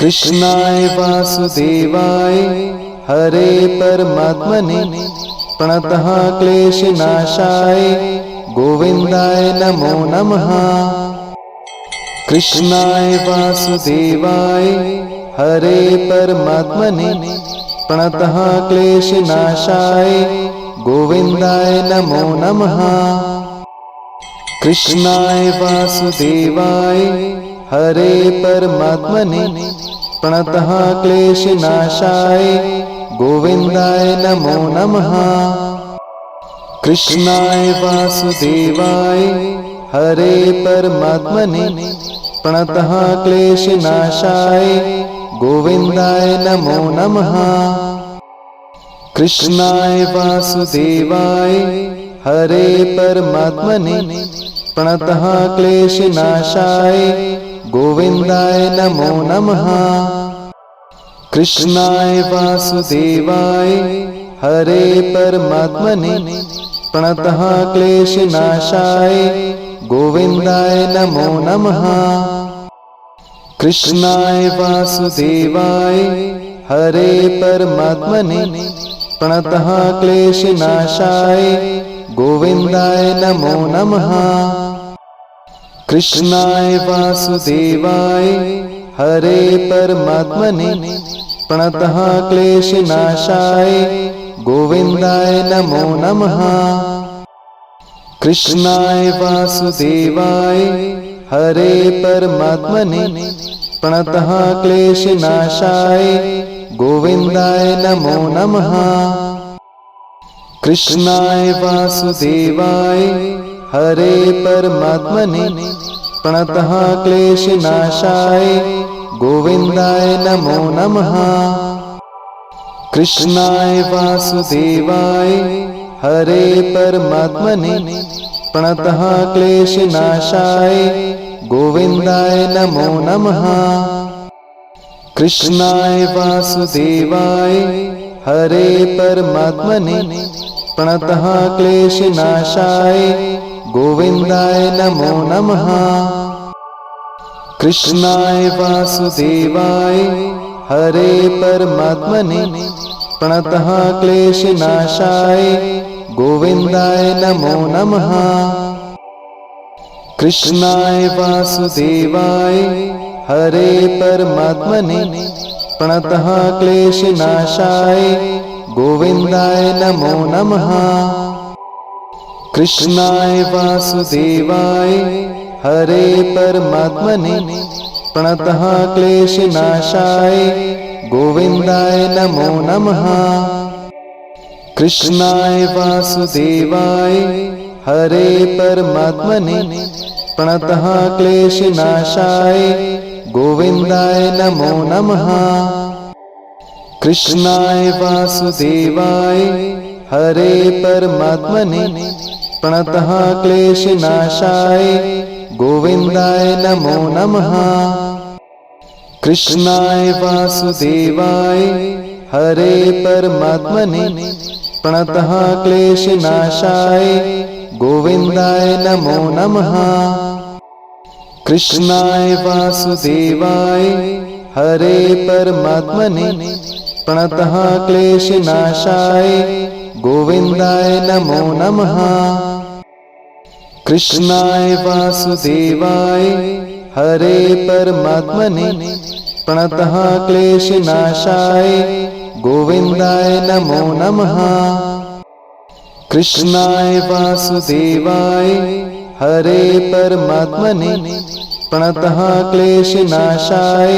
कृष्णाय वासुदेवाय हरे परमात्मने प्रणतः क्लेशनाशाय गोविन्दाय नमो नमः। कृष्णाय वासुदेवाय हरे परमात्मने प्रणतः क्लेशनाशाय गोविन्दाय नमो नमः। कृष्णाय वासुदेवाय हरे परमात्मने प्रणतः क्लेशनाशाय गोविन्दाय नमो नमः। कृष्णाय वासुदेवाय हरे परमात्मने प्रणतः क्लेशनाशाय गोविन्दाय नमो नमः। कृष्णाय वासुदेवाय हरे परमात्मने प्रणतः क्लेशनाशाय गोविन्दाय नमो नमः। कृष्णाय वासुदेवाय हरे परमात्मने प्रणतः क्लेशनाशाय गोविन्दाय नमो नमः। कृष्णाय वासुदेवाय हरे परमात्मने प्रणतः क्लेशनाशाय गोविन्दाय नमो नमः। कृष्णाय वासुदेवाय हरे परमात्मने प्रणतः क्लेशनाशाय गोविन्दाय नमो नमः। कृष्णाय वासुदेवाय हरे परमात्मने प्रणतः क्लेशनाशाय गोविन्दाय नमो नमः। कृष्णाय वासुदेवाय हरे परमात्मने प्रणतः क्लेशनाशाय गोविन्दाय नमो नमः। कृष्णाय वासुदेवाय हरे परमात्मने प्रणतः क्लेशनाशाय गोविन्दाय नमो नमः। कृष्णाय वासुदेवाय हरे परमात्मने प्रणतः क्लेशनाशाय गोविन्दाय नमो नमः। कृष्णाय वासुदेवाय हरे परमात्मने प्रणतः क्लेशनाशाय गोविन्दाय नमो नमः। कृष्णाय वासुदेवाय हरे परमात्मने प्रणतः क्लेशनाशाय गोविन्दाय नमो नमः। कृष्णाय वासुदेवाय हरे परमात्मने प्रणतः क्लेशनाशाय गोविन्दाय नमो नमः। कृष्णाय वासुदेवाय हरे परमात्मने प्रणतः क्लेशनाशाय गोविन्दाय नमो नमः। कृष्णाय वासुदेवाय हरे परमात्मने प्रणतः क्लेशनाशाय गोविन्दाय नमो नमः। कृष्णाय वासुदेवाय हरे परमात्मने प्रणतः क्लेशनाशाय गोविन्दाय नमो नमः। कृष्णाय वासुदेवाय हरे परमात्मने प्रणतः क्लेशनाशाय गोविन्दाय नमो नमः। कृष्णाय वासुदेवाय हरे परमात्मने प्रणतः क्लेशनाशाय गोविन्दाय नमो नमः। कृष्णाय वासुदेवाय हरे परमात्मने प्रणतः क्लेशनाशाय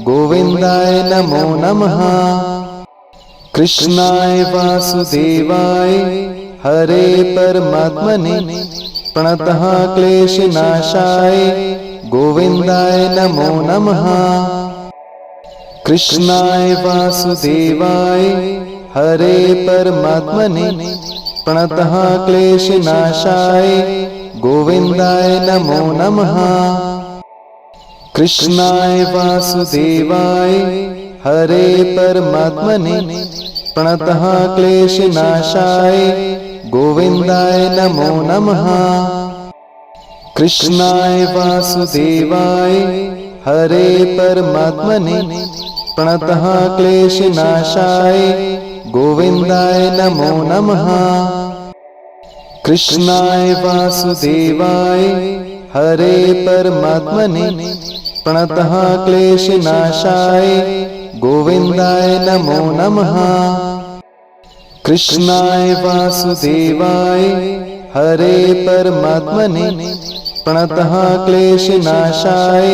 गोविन्दाय नमो नमः। कृष्णाय वासुदेवाय हरे परमात्मने प्रणतः क्लेशनाशाय गोविन्दाय नमो नमः। कृष्णाय वासुदेवाय हरे परमात्मने प्रणतः क्लेशनाशाय गोविन्दाय नमो नमः। कृष्णाय वासुदेवाय हरे परमात्मने प्रणतः क्लेशनाशाय गोविन्दाय नमो नमः। कृष्णाय वासुदेवाय हरे परमात्मने प्रणतः क्लेशनाशाय गोविन्दाय नमो नमः। कृष्णाय वासुदेवाय हरे परमात्मने प्रणतः क्लेशनाशाय गोविन्दाय नमो नमः। कृष्णाय वासुदेवाय हरे परमात्मने प्रणतः क्लेशनाशाय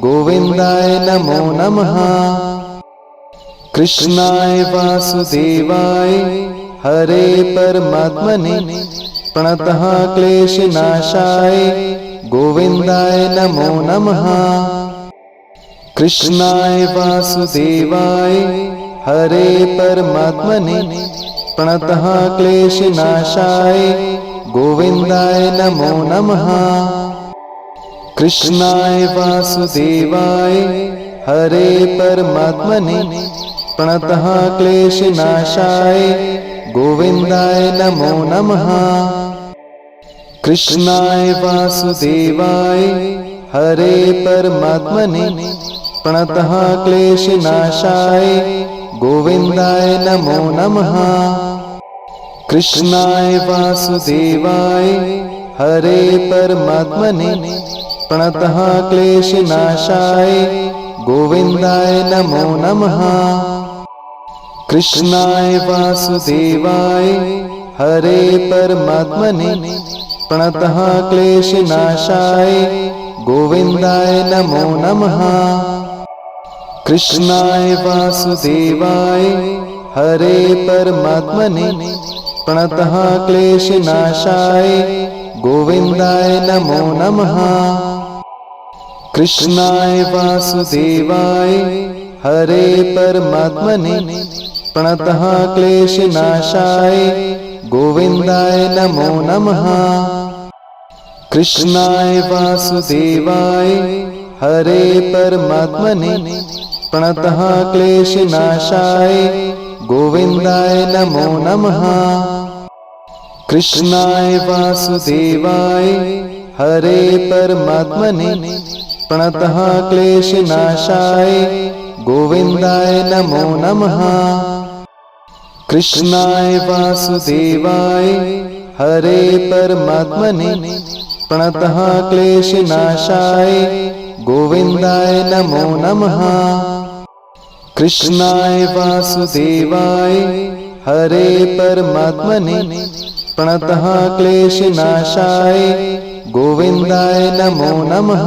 गोविन्दाय नमो नमः। कृष्णाय वासुदेवाय हरे परमात्मने प्रणतः क्लेशनाशाय गोविन्दाय नमो नमः। कृष्णाय वासुदेवाय हरे परमात्मने प्रणतः क्लेशनाशाय गोविन्दाय नमो नमः। कृष्णाय वासुदेवाय हरे परमात्मने प्रणतः क्लेशनाशाय गोविन्दाय नमो नमः। कृष्णाय वासुदेवाय हरे परमात्मने प्रणतः क्लेशनाशाय गोविन्दाय नमो नमः। कृष्णाय वासुदेवाय हरे परमात्मने प्रणतः क्लेशनाशाय गोविन्दाय नमो नमः। कृष्णाय वासुदेवाय हरे परमात्मने प्रणतः क्लेशनाशाय गोविन्दाय नमो नमः। कृष्णाय वासुदेवाय हरे परमात्मने प्रणतः क्लेशनाशाय गोविन्दाय नमो नमः। कृष्णाय वासुदेवाय हरे परमात्मने प्रणतः क्लेशनाशाय गोविन्दाय नमो नमः। कृष्णाय वासुदेवाय हरे परमात्मने प्रणतः क्लेशनाशाय गोविन्दाय नमो नमः। कृष्णाय वासुदेवाय हरे परमात्मने प्रणतः क्लेशनाशाय गोविन्दाय नमो नमः। कृष्णाय वासुदेवाय हरे परमात्मने प्रणतः क्लेशनाशाय गोविन्दाय नमो नमः। कृष्णाय वासुदेवाय हरे परमात्मने प्रणतः क्लेशनाशाय गोविन्दाय नमो नमः।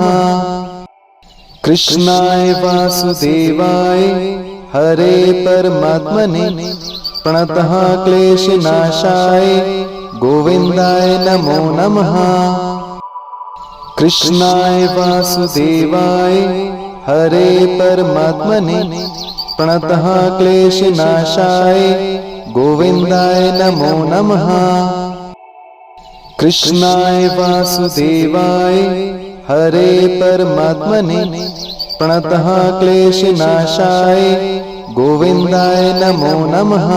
कृष्णाय वासुदेवाय हरे परमात्मने प्रणतः क्लेशनाशाय गोविन्दाय नमो नमः। कृष्णाय वासुदेवाय हरे परमात्मने प्रणतः क्लेशनाशाय गोविन्दाय नमो नमः। कृष्णाय वासुदेवाय हरे परमात्मने प्रणतः क्लेशनाशाय गोविन्दाय नमो नमः।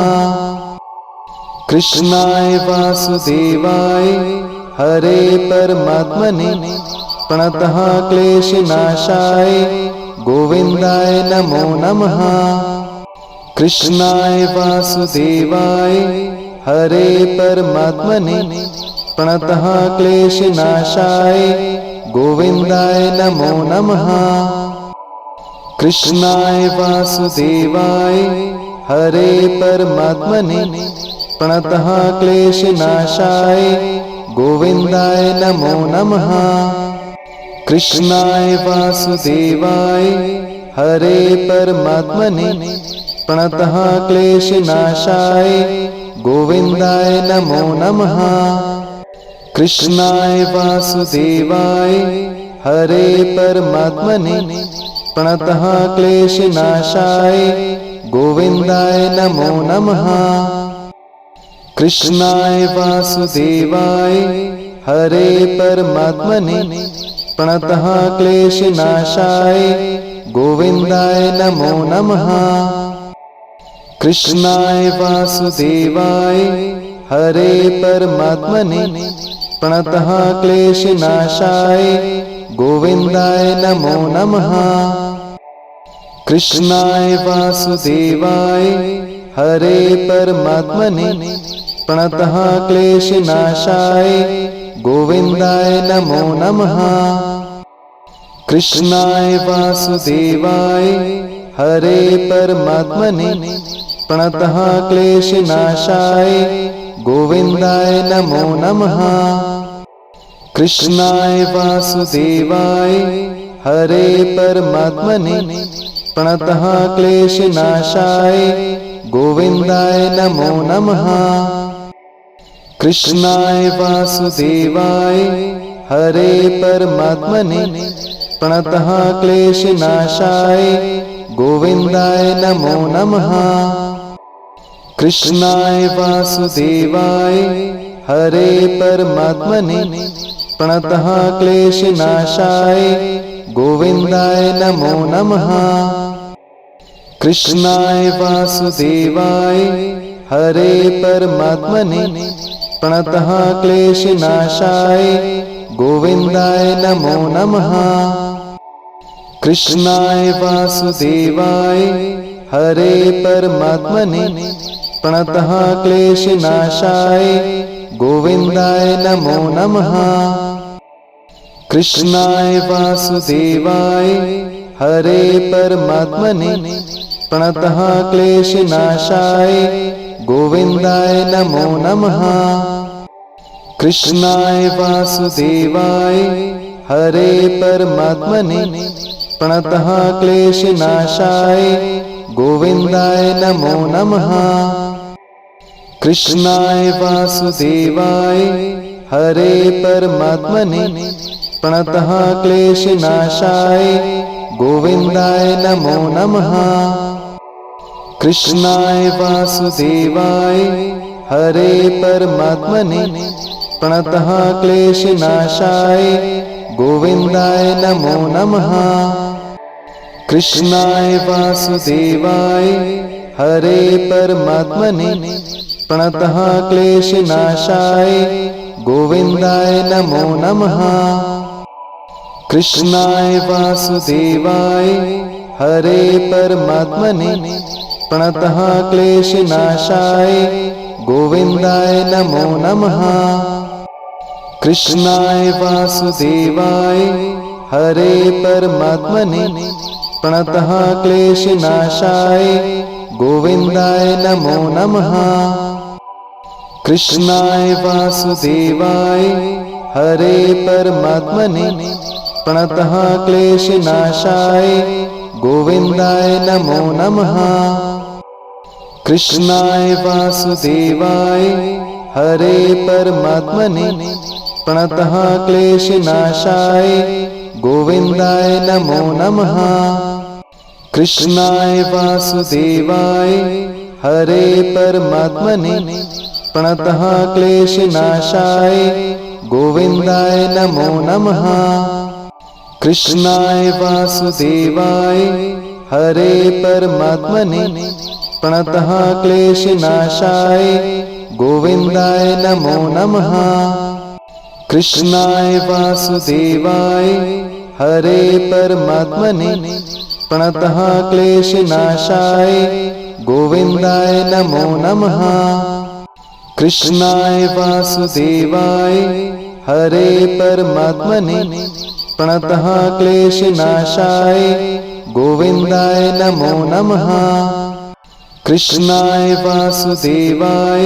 कृष्णाय वासुदेवाय हरे परमात्मने प्रणतः क्लेशनाशाय गोविन्दाय नमो नमः। कृष्णाय वासुदेवाय हरे परमात्मने प्रणतः क्लेशनाशाय गोविन्दाय नमो नमः। कृष्णाय वासुदेवाय हरे परमात्मने प्रणतः क्लेशनाशाय गोविन्दाय नमो नमः। कृष्णाय वासुदेवाय हरे परमात्मने प्रणतः क्लेशनाशाय गोविन्दाय नमो नमः। कृष्णाय वासुदेवाय हरे परमात्मने प्रणतः क्लेशनाशाय गोविन्दाय नमो नमः। कृष्णाय वासुदेवाय हरे परमात्मने प्रणतः क्लेशनाशाय गोविन्दाय नमो नमः। कृष्णाय वासुदेवाय हरे परमात्मने प्रणतः क्लेशनाशाय गोविन्दाय नमो नमः। कृष्णाय वासुदेवाय हरे परमात्मने प्रणतः क्लेशनाशाय गोविन्दाय नमो नमः। कृष्णाय वासुदेवाय हरे परमात्मने प्रणतः क्लेशनाशाय गोविन्दाय नमो नमः। कृष्णाय वासुदेवाय हरे परमात्मने प्रणतः क्लेशनाशाय गोविन्दाय नमो नमः। कृष्णाय वासुदेवाय हरे परमात्मने प्रणतः क्लेशनाशाय गोविन्दाय नमो नमः। कृष्णाय वासुदेवाय हरे परमात्मने प्रणतः क्लेशनाशाय गोविन्दाय नमो नमः। कृष्णाय वासुदेवाय हरे परमात्मने प्रणतः क्लेशनाशाय गोविन्दाय नमो नमः। कृष्णाय वासुदेवाय हरे परमात्मने प्रणतः क्लेशनाशाय गोविन्दाय नमो नमः। कृष्णाय वासुदेवाय हरे परमात्मने प्रणतः क्लेशनाशाय गोविन्दाय नमो नमः। कृष्णाय वासुदेवाय हरे परमात्मने प्रणतः क्लेशनाशाय गोविन्दाय नमो नमः। कृष्णाय वासुदेवाय हरे परमात्मने प्रणतः क्लेशनाशाय गोविन्दाय नमो नमः। कृष्णाय वासुदेवाय हरे परमात्मने प्रणतः क्लेशनाशाय गोविन्दाय नमो नमः। कृष्णाय वासुदेवाय हरे परमात्मने प्रणतः क्लेशनाशाय गोविन्दाय नमो नमः। कृष्णाय वासुदेवाय हरे परमात्मने प्रणतः क्लेशनाशाय गोविन्दाय नमो नमः। कृष्णाय वासुदेवाय हरे परमात्मने प्रणतः क्लेशनाशाय गोविन्दाय नमो नमः। कृष्णाय वासुदेवाय हरे परमात्मने प्रणतः क्लेशनाशाय गोविन्दाय नमो नमः। कृष्णाय वासुदेवाय हरे परमात्मने प्रणतः क्लेशनाशाय गोविन्दाय नमो नमः। कृष्णाय वासुदेवाय हरे परमात्मने प्रणतः क्लेशनाशाय गोविन्दाय नमो नमः। कृष्णाय वासुदेवाय हरे परमात्मने प्रणतः क्लेशनाशाय गोविन्दाय नमो नमः। कृष्णाय वासुदेवाय हरे परमात्मने प्रणतः क्लेशनाशाय गोविन्दाय नमो नमः। कृष्णाय वासुदेवाय हरे परमात्मने प्रणतः क्लेशनाशाय गोविन्दाय नमो नमः। कृष्णाय वासुदेवाय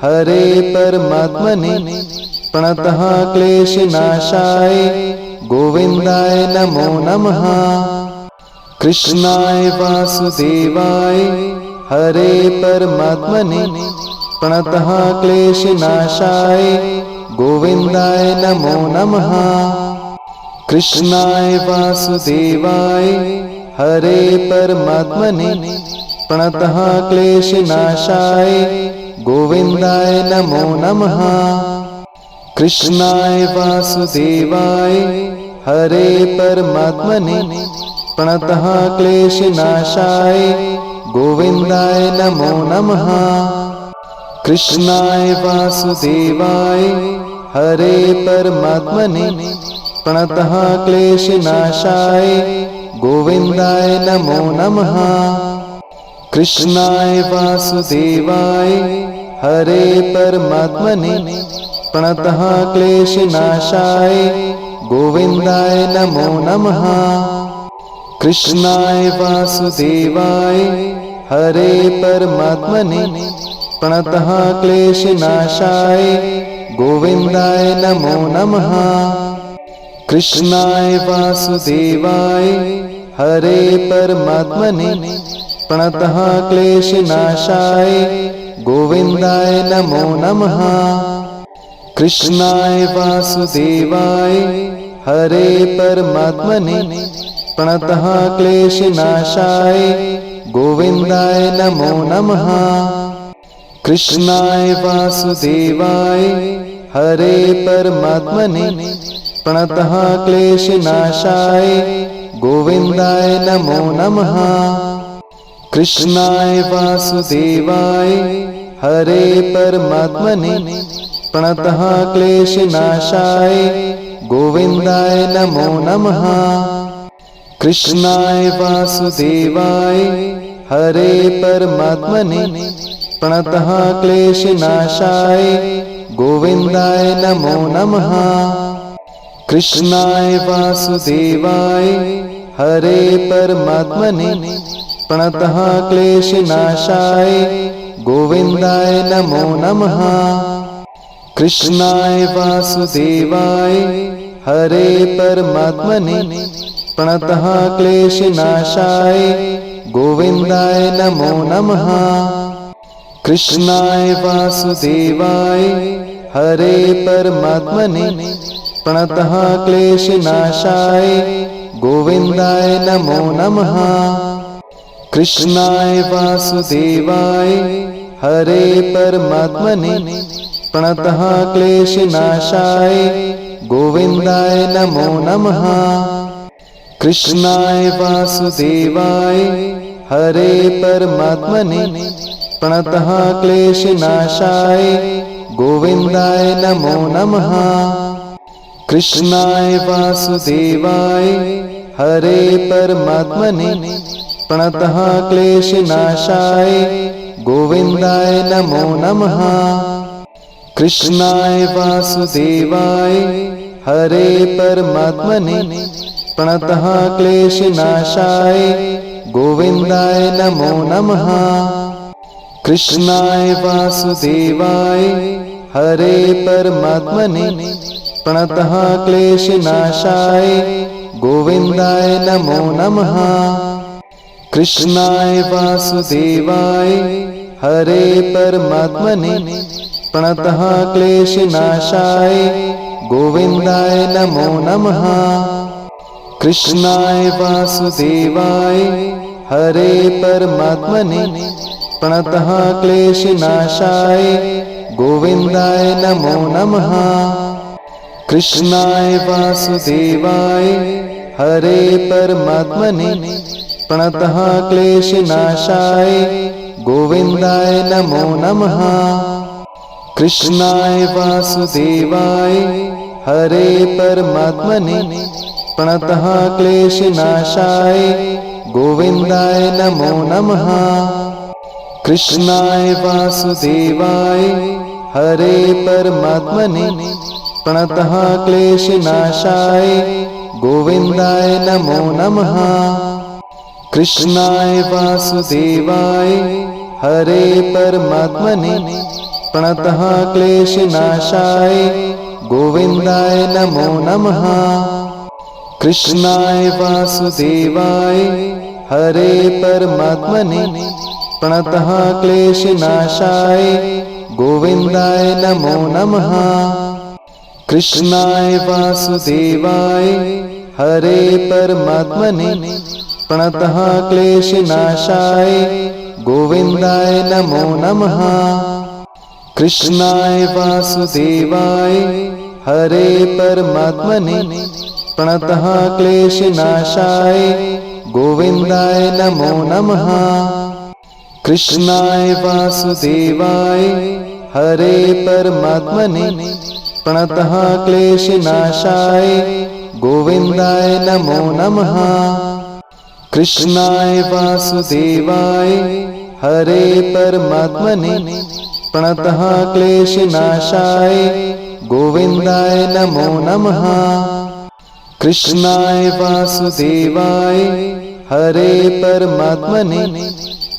हरे परमात्मने प्रणतः क्लेशनाशाय गोविन्दाय नमो नमः। कृष्णाय वासुदेवाय हरे परमात्मने प्रणतः क्लेशनाशाय गोविन्दाय नमो नमः। कृष्णाय वासुदेवाय हरे परमात्मने प्रणतः क्लेशनाशाय गोविन्दाय नमो नमः। कृष्णाय वासुदेवाय हरे परमात्मने प्रणतः क्लेशनाशाय गोविन्दाय नमो नमः। कृष्णाय वासुदेवाय हरे परमात्मने प्रणतः क्लेशनाशाय गोविन्दाय नमो नमः। कृष्णाय वासुदेवाय हरे परमात्मने प्रणतः क्लेशनाशाय गोविन्दाय नमो नमः। कृष्णाय वासुदेवाय हरे परमात्मने प्रणतः क्लेशनाशाय गोविन्दाय नमो नमः। कृष्णाय वासुदेवाय हरे परमात्मने प्रणतः क्लेशनाशाय गोविन्दाय नमो नमः। कृष्णाय वासुदेवाय हरे परमात्मने प्रणतः क्लेशनाशाय गोविन्दाय नमो नमः। कृष्णाय वासुदेवाय हरे परमात्मने प्रणतः क्लेशनाशाय गोविन्दाय नमो नमः। कृष्णाय वासुदेवाय हरे परमात्मने प्रणतः क्लेशनाशाय गोविन्दाय नमो नमः। कृष्णाय वासुदेवाय हरे परमात्मने प्रणतः क्लेशनाशाय गोविन्दाय नमो नमः। कृष्णाय वासुदेवाय हरे परमात्मने प्रणतः क्लेशनाशाय गोविन्दाय नमो नमः। कृष्णाय वासुदेवाय हरे परमात्मने प्रणतः क्लेशनाशाय गोविन्दाय नमो नमः। कृष्णाय वासुदेवाय हरे परमात्मने प्रणतः क्लेशनाशाय गोविन्दाय नमो नमः। कृष्णाय वासुदेवाय हरे परमात्मने प्रणतः क्लेशनाशाय गोविन्दाय नमो नमः। कृष्णाय वासुदेवाय हरे परमात्मने प्रणतः क्लेशनाशाय गोविन्दाय नमो नमः। कृष्णाय वासुदेवाय हरे परमात्मने प्रणतः क्लेशनाशाय गोविन्दाय नमो नमः। कृष्णाय वासुदेवाय हरे परमात्मने प्रणतः क्लेशनाशाय गोविन्दाय नमो नमः। कृष्णाय वासुदेवाय हरे परमात्मने प्रणतः क्लेशनाशाय गोविन्दाय नमो नमः। कृष्णाय वासुदेवाय हरे परमात्मने प्रणतः क्लेशनाशाय गोविन्दाय नमो नमः। कृष्णाय वासुदेवाय हरे परमात्मने प्रणतः क्लेशनाशाय गोविन्दाय नमो नमः। कृष्णाय वासुदेवाय हरे परमात्मने प्रणतः क्लेशनाशाय गोविन्दाय नमो नमः। कृष्णाय वासुदेवाय हरे परमात्मने प्रणतः क्लेशनाशाय गोविन्दाय नमो नमः। कृष्णाय वासुदेवाय हरे परमात्मने प्रणतः क्लेशनाशाय गोविन्दाय नमो नमः। कृष्णाय वासुदेवाय हरे परमात्मने प्रणतः क्लेशनाशाय गोविन्दाय नमो नमः। कृष्णाय वासुदेवाय हरे परमात्मने प्रणतः क्लेशनाशाय गोविन्दाय नमो नमः। कृष्णाय वासुदेवाय हरे परमात्मने प्रणतः क्लेशनाशाय गोविन्दाय नमो नमः। कृष्णाय वासुदेवाय हरे परमात्मने प्रणतः क्लेशनाशाय गोविन्दाय नमो नमः। कृष्णाय वासुदेवाय हरे परमात्मने प्रणतः क्लेशनाशाय गोविन्दाय नमो नमः। कृष्णाय वासुदेवाय हरे परमात्मने प्रणतः क्लेशनाशाय गोविन्दाय नमो नमः। कृष्णाय वासुदेवाय हरे परमात्मने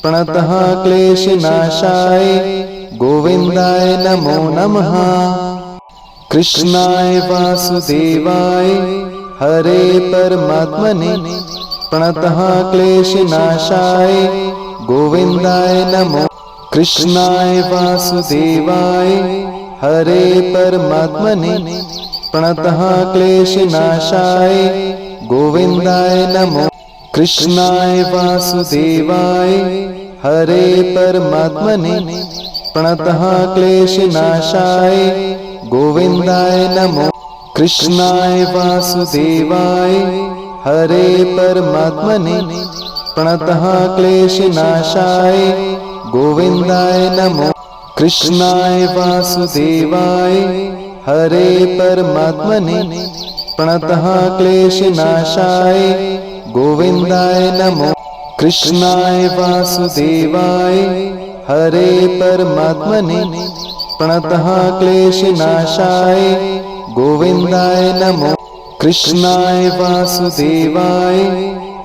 प्रणतः क्लेशनाशाय गोविन्दाय नमो नमः। कृष्णाय वासुदेवाय हरे परमात्मने प्रणतः क्लेशनाशाय गोविन्दाय नमो। कृष्णाय वासुदेवाय हरे परमात्मने प्रणतः क्लेशनाशाय गोविन्दाय नमो। कृष्णाय वासुदेवाय हरे परमात्मने प्रणतः क्लेशनाशाय गोविन्दाय नमो। कृष्णाय वासुदेवाय हरे परमात्मने प्रणतः क्लेशनाशाय गोविन्दाय नमो। कृष्णाय वासुदेवाय हरे परमात्मने प्रणतः क्लेशनाशाय गोविन्दाय नमो। कृष्णाय वासुदेवाय हरे परमात्मने प्रणतः क्लेशनाशाय गोविन्दाय नमो। कृष्णाय वासुदेवाय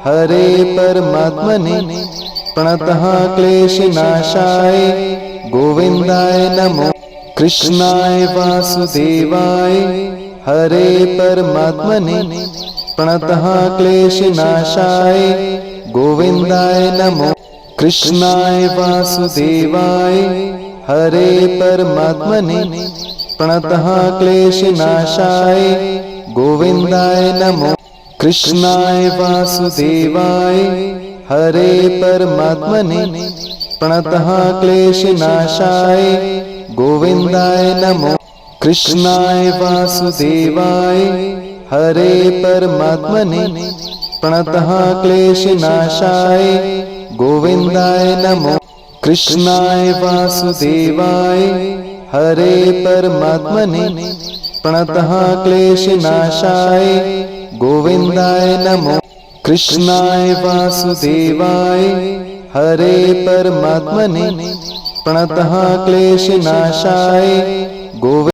हरे परमात्मने प्रणतः क्लेशनाशाय गोविन्दाय नमो। कृष्णाय वासुदेवाय हरे परमात्मने प्रणतः क्लेशनाशाय गोविन्दाय नमो। कृष्णाय वासुदेवाय हरे परमात्मने प्रणतः क्लेशनाशाय गोविन्दाय नमो। कृष्णाय वासुदेवाय हरे परमात्मने प्रणतः क्लेशनाशाय गोविन्दाय नमो। कृष्णाय वासुदेवाय हरे परमात्मने प्रणतः क्लेशनाशाय गोविन्दाय नमो। कृष्णाय वासुदेवाय हरे परमात्मने प्रणतः क्लेशनाशाय गोविन्दाय नमो। कृष्णाय वासुदेवाय हरे परमात्मने प्रणतः क्लेशनाशाय गोविन्दाय।